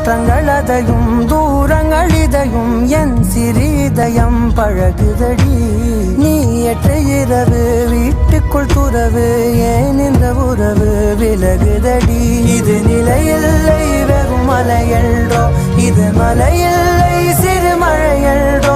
மாற்றங்களதையும் தூரங்களிதையும் என் சிறிதயம் பழகுதடி. நீ ஏற்ற இரவு வீட்டுக்குள் துறவு ஏன் இந்த உறவு விலகுதடி. இது நிலையில்லை வெறும் மலையல்றோ, இது மலையில்லை சிறு மழையல்றோ.